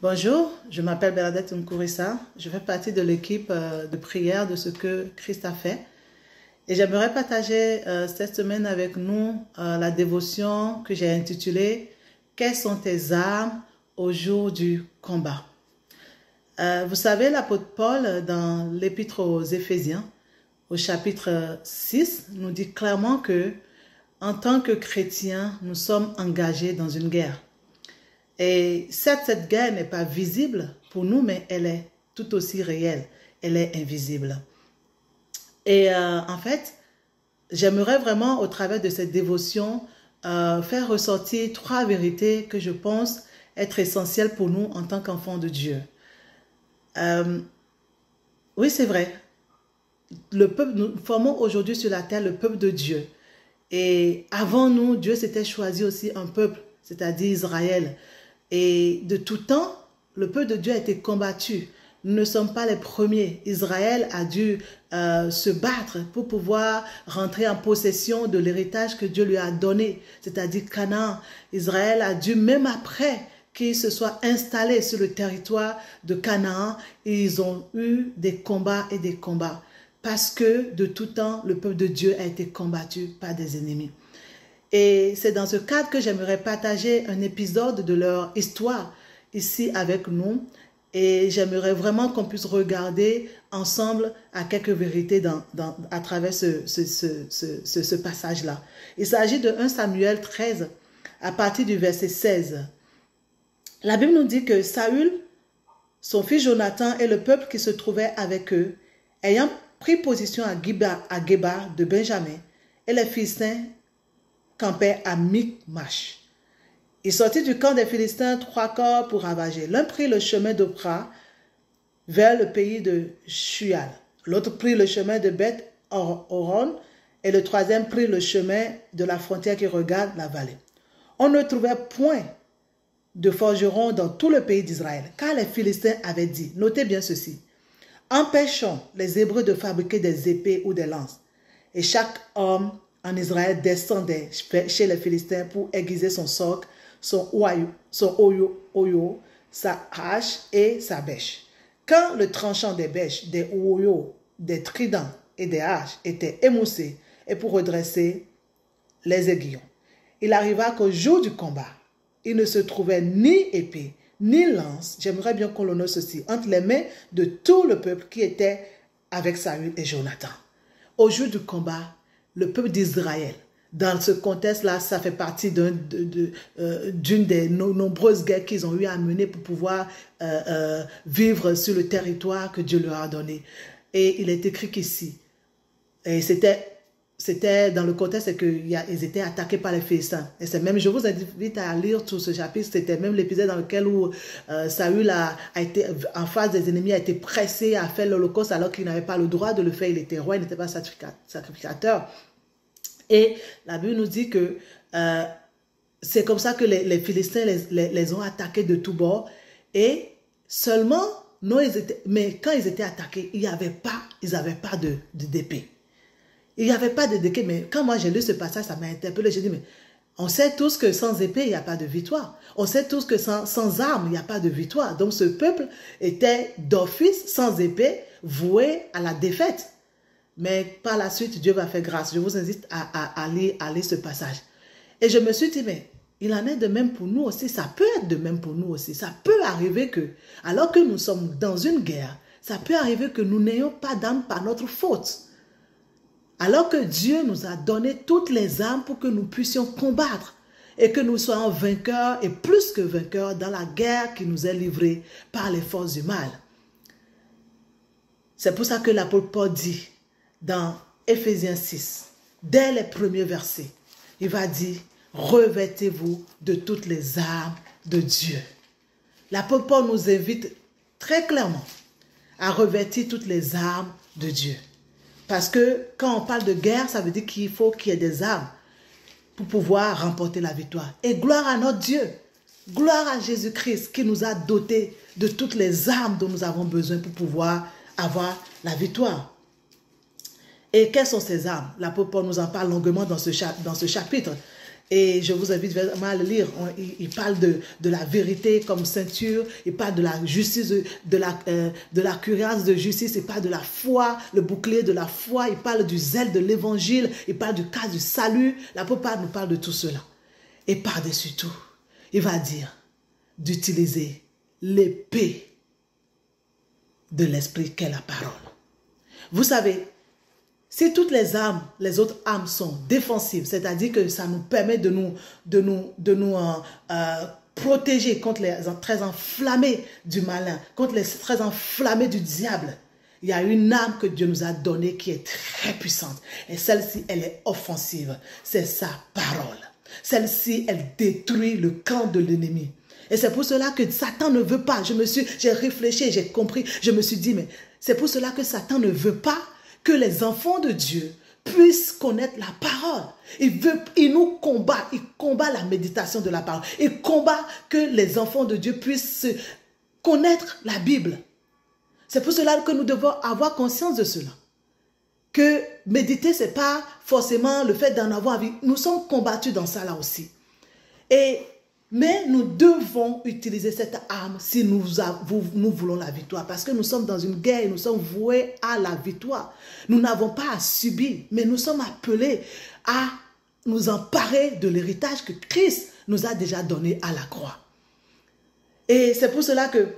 Bonjour, je m'appelle Bernadette Nkourissa. Je fais partie de l'équipe de prière de ce que Christ a fait. Et j'aimerais partager cette semaine avec nous la dévotion que j'ai intitulée « Quelles sont tes armes au jour du combat ?» Vous savez, l'apôtre Paul, dans l'épître aux Éphésiens, au chapitre 6, nous dit clairement que en tant que chrétiens, nous sommes engagés dans une guerre. Et certes, cette guerre n'est pas visible pour nous, mais elle est tout aussi réelle. Elle est invisible. Et en fait, j'aimerais vraiment, au travers de cette dévotion, faire ressortir 3 vérités que je pense être essentielles pour nous en tant qu'enfants de Dieu. Oui, c'est vrai. Le peuple, nous formons aujourd'hui sur la terre le peuple de Dieu. Et avant nous, Dieu s'était choisi aussi un peuple, c'est-à-dire Israël. Et de tout temps, le peuple de Dieu a été combattu. Nous ne sommes pas les premiers. Israël a dû se battre pour pouvoir rentrer en possession de l'héritage que Dieu lui a donné, c'est-à-dire Canaan. Israël a dû, même après qu'ils se soient installés sur le territoire de Canaan, ils ont eu des combats et des combats. Parce que de tout temps, le peuple de Dieu a été combattu par des ennemis. Et c'est dans ce cadre que j'aimerais partager un épisode de leur histoire ici avec nous. Et j'aimerais vraiment qu'on puisse regarder ensemble à quelques vérités à travers ce passage-là. Il s'agit de 1 Samuel 13, à partir du verset 16. La Bible nous dit que Saül, son fils Jonathan et le peuple qui se trouvait avec eux, ayant pris position à Geba de Benjamin, et les Philistins campaient à Michmash. Ils sortirent du camp des Philistins 3 corps pour ravager. L'un prit le chemin d'Opra vers le pays de Shual. L'autre prit le chemin de Beth-Horon et le troisième prit le chemin de la frontière qui regarde la vallée. On ne trouvait point de forgerons dans tout le pays d'Israël, car les Philistins avaient dit, notez bien ceci, empêchons les Hébreux de fabriquer des épées ou des lances. Et chaque homme en Israël descendait chez les Philistins pour aiguiser son soc, son oyo, sa hache et sa bêche. Quand le tranchant des bêches, des oyos, des tridents et des haches était émoussé et pour redresser les aiguillons, il arriva qu'au jour du combat, il ne se trouvait ni épée, ni lance, j'aimerais bien qu'on le note ceci, entre les mains de tout le peuple qui était avec Saül et Jonathan. Au jour du combat, le peuple d'Israël, dans ce contexte-là, ça fait partie d'une des nombreuses guerres qu'ils ont eu à mener pour pouvoir vivre sur le territoire que Dieu leur a donné. Et il est écrit qu'ici, et c'était dans le contexte qu'ils étaient attaqués par les Philistins. Et c'est même, je vous invite à lire tout ce chapitre, c'était même l'épisode dans lequel Saül a été en face des ennemis, a été pressé à faire l'Holocauste alors qu'il n'avait pas le droit de le faire, il était roi, il n'était pas sacrificateur. Et la Bible nous dit que c'est comme ça que les Philistins les ont attaqués de tous bords. Et seulement, mais quand ils étaient attaqués, ils n'avaient pas d'épée. Il n'y avait pas d'épée, mais quand moi j'ai lu ce passage, ça m'a interpellé. J'ai dit, mais on sait tous que sans épée, il n'y a pas de victoire. On sait tous que sans armes, il n'y a pas de victoire. Donc ce peuple était d'office, sans épée, voué à la défaite. Mais par la suite, Dieu va faire grâce. Je vous invite à lire ce passage. Et je me suis dit, mais il en est de même pour nous aussi. Ça peut être de même pour nous aussi. Ça peut arriver que, alors que nous sommes dans une guerre, ça peut arriver que nous n'ayons pas d'armes par notre faute. Alors que Dieu nous a donné toutes les armes pour que nous puissions combattre et que nous soyons vainqueurs et plus que vainqueurs dans la guerre qui nous est livrée par les forces du mal. C'est pour ça que l'apôtre Paul dit dans Éphésiens 6, dès les premiers versets, il va dire « Revêtez-vous de toutes les armes de Dieu ». L'apôtre Paul nous invite très clairement à revêtir toutes les armes de Dieu. Parce que quand on parle de guerre, ça veut dire qu'il faut qu'il y ait des armes pour pouvoir remporter la victoire. Et gloire à notre Dieu, gloire à Jésus-Christ qui nous a dotés de toutes les armes dont nous avons besoin pour pouvoir avoir la victoire. Et quelles sont ces armes? L'apôtre Paul nous en parle longuement dans ce chapitre. Et je vous invite vraiment à le lire. Il parle de la vérité comme ceinture. Il parle de la justice, de la cuirasse de justice. Il parle de la foi, le bouclier de la foi. Il parle du zèle de l'évangile. Il parle du cas du salut. L'apôtre Paul nous parle de tout cela. Et par-dessus tout, il va dire d'utiliser l'épée de l'esprit qu'est la parole. Vous savez, si toutes les autres âmes sont défensives, c'est-à-dire que ça nous permet de nous protéger contre les traits enflammés du malin, contre les traits enflammés du diable. Il y a une âme que Dieu nous a donnée qui est très puissante. Et celle-ci, elle est offensive. C'est sa parole. Celle-ci, elle détruit le camp de l'ennemi. Et c'est pour cela que Satan ne veut pas. J'ai réfléchi, j'ai compris. Je me suis dit, mais c'est pour cela que Satan ne veut pas que les enfants de Dieu puissent connaître la parole. Il nous combat, il combat la méditation de la parole. Il combat que les enfants de Dieu puissent connaître la Bible. C'est pour cela que nous devons avoir conscience de cela. Que méditer, ce n'est pas forcément le fait d'en avoir envie. Nous sommes combattus dans ça là aussi. Mais nous devons utiliser cette arme si nous voulons la victoire. Parce que nous sommes dans une guerre et nous sommes voués à la victoire. Nous n'avons pas à subir, mais nous sommes appelés à nous emparer de l'héritage que Christ nous a déjà donné à la croix. Et c'est pour cela que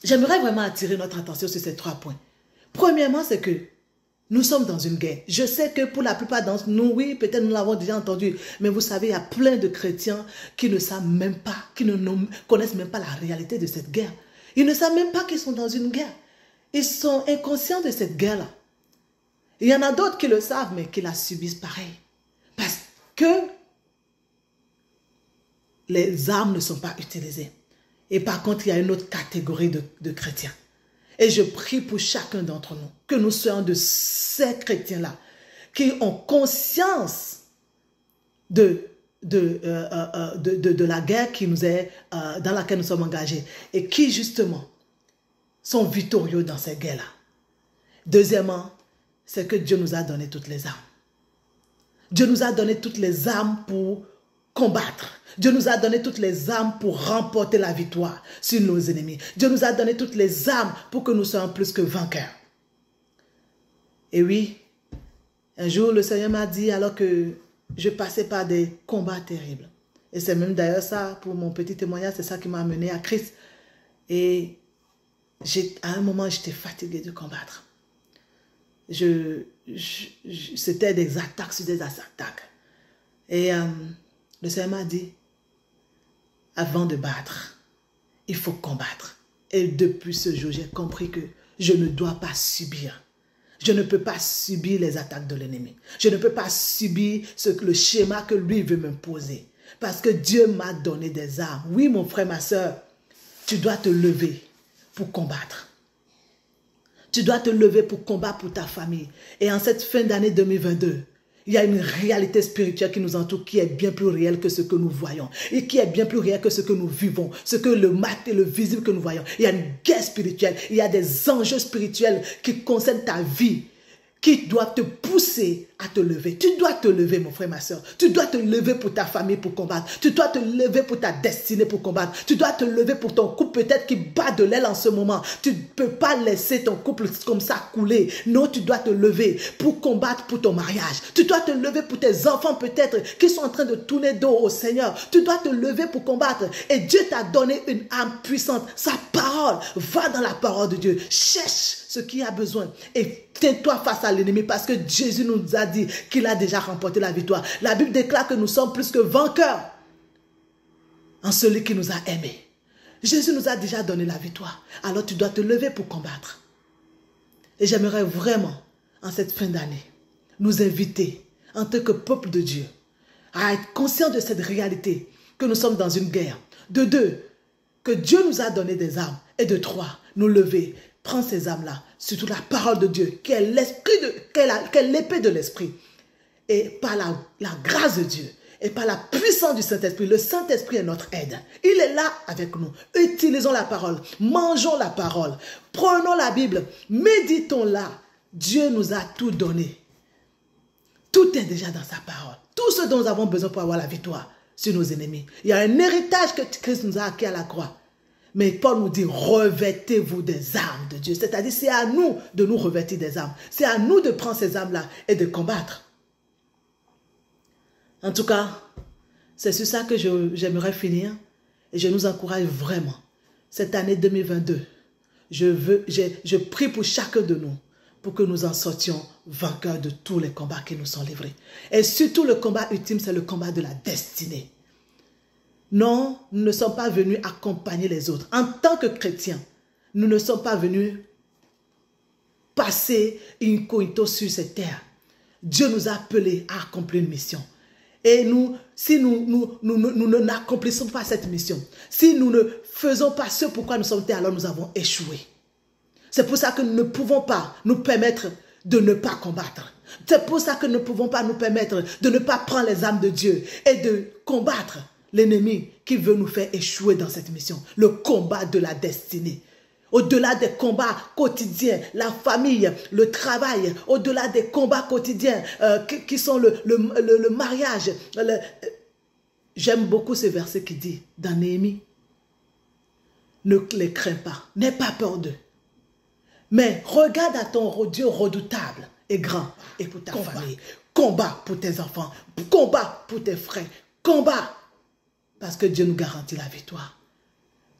j'aimerais vraiment attirer notre attention sur ces 3 points. Premièrement, c'est que nous sommes dans une guerre. Je sais que pour la plupart d'entre nous, oui, peut-être nous l'avons déjà entendu, mais vous savez, il y a plein de chrétiens qui ne savent même pas, qui ne connaissent même pas la réalité de cette guerre. Ils ne savent même pas qu'ils sont dans une guerre. Ils sont inconscients de cette guerre-là. Il y en a d'autres qui le savent, mais qui la subissent pareil. Parce que les armes ne sont pas utilisées. Et par contre, il y a une autre catégorie de chrétiens. Et je prie pour chacun d'entre nous, que nous soyons de ces chrétiens-là, qui ont conscience de la guerre qui nous est, dans laquelle nous sommes engagés, et qui justement sont victorieux dans cette guerre-là. Deuxièmement, c'est que Dieu nous a donné toutes les armes. Dieu nous a donné toutes les armes pour combattre. Dieu nous a donné toutes les armes pour remporter la victoire sur nos ennemis. Dieu nous a donné toutes les armes pour que nous soyons plus que vainqueurs. Et oui, un jour le Seigneur m'a dit, alors que je passais par des combats terribles. Et c'est même d'ailleurs ça, pour mon petit témoignage, c'est ça qui m'a amené à Christ. Et à un moment, j'étais fatiguée de combattre. C'était des attaques sur des attaques. Et le Seigneur m'a dit, avant de battre, il faut combattre. Et depuis ce jour, j'ai compris que je ne dois pas subir. Je ne peux pas subir les attaques de l'ennemi. Je ne peux pas subir le schéma que lui veut m'imposer. Parce que Dieu m'a donné des armes. Oui, mon frère, ma soeur, tu dois te lever pour combattre. Tu dois te lever pour combattre pour ta famille. Et en cette fin d'année 2022, il y a une réalité spirituelle qui nous entoure, qui est bien plus réelle que ce que nous voyons. Et qui est bien plus réelle que ce que nous vivons. Ce que le matin, le visible que nous voyons. Il y a une guerre spirituelle. Il y a des enjeux spirituels qui concernent ta vie, qui doivent te pousser à te lever. Tu dois te lever, mon frère, ma soeur. Tu dois te lever pour ta famille pour combattre. Tu dois te lever pour ta destinée pour combattre. Tu dois te lever pour ton couple peut-être qui bat de l'aile en ce moment. Tu ne peux pas laisser ton couple comme ça couler. Non, tu dois te lever pour combattre pour ton mariage. Tu dois te lever pour tes enfants peut-être qui sont en train de tourner dos au Seigneur. Tu dois te lever pour combattre. Et Dieu t'a donné une âme puissante. Sa parole, va dans la parole de Dieu. Cherche ce qu'il a besoin et tiens-toi face à l'ennemi parce que Jésus nous a dit qu'il a déjà remporté la victoire. La Bible déclare que nous sommes plus que vainqueurs en celui qui nous a aimés. Jésus nous a déjà donné la victoire. Alors tu dois te lever pour combattre. Et j'aimerais vraiment, en cette fin d'année, nous inviter en tant que peuple de Dieu à être conscients de cette réalité que nous sommes dans une guerre. De 2, que Dieu nous a donné des armes. Et de 3, nous lever. Prends ces armes-là, surtout la parole de Dieu, qui est l'épée de l'esprit. Et par la grâce de Dieu, et par la puissance du Saint-Esprit, le Saint-Esprit est notre aide. Il est là avec nous. Utilisons la parole, mangeons la parole, prenons la Bible, méditons-la. Dieu nous a tout donné. Tout est déjà dans sa parole. Tout ce dont nous avons besoin pour avoir la victoire sur nos ennemis. Il y a un héritage que Christ nous a acquis à la croix. Mais Paul nous dit, revêtez-vous des armes de Dieu. C'est-à-dire, c'est à nous de nous revêtir des armes. C'est à nous de prendre ces armes-là et de combattre. En tout cas, c'est sur ça que j'aimerais finir. Et je nous encourage vraiment. Cette année 2022, je prie pour chacun de nous, pour que nous en sortions vainqueurs de tous les combats qui nous sont livrés. Et surtout, le combat ultime, c'est le combat de la destinée. Non, nous ne sommes pas venus accompagner les autres. En tant que chrétiens, nous ne sommes pas venus passer incognito sur cette terre. Dieu nous a appelés à accomplir une mission. Et si nous n'accomplissons pas cette mission, si nous ne faisons pas ce pourquoi nous sommes terre, alors nous avons échoué. C'est pour ça que nous ne pouvons pas nous permettre de ne pas combattre. C'est pour ça que nous ne pouvons pas nous permettre de ne pas prendre les armes de Dieu et de combattre l'ennemi qui veut nous faire échouer dans cette mission. Le combat de la destinée. Au-delà des combats quotidiens, la famille, le travail, au-delà des combats quotidiens qui sont le mariage. J'aime beaucoup ce verset qui dit dans Néhémie, ne les crains pas, n'aie pas peur d'eux. Mais regarde à ton Dieu redoutable et grand et pour ta famille. Combat pour tes enfants, combat pour tes frères, combat. Parce que Dieu nous garantit la victoire.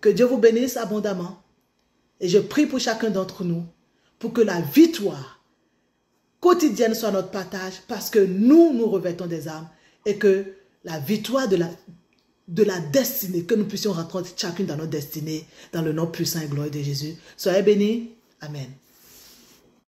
Que Dieu vous bénisse abondamment. Et je prie pour chacun d'entre nous pour que la victoire quotidienne soit notre partage parce que nous revêtons des armes et que la victoire de la destinée, que nous puissions rentrer chacune dans notre destinée, dans le nom puissant et glorieux de Jésus. Soyez bénis. Amen.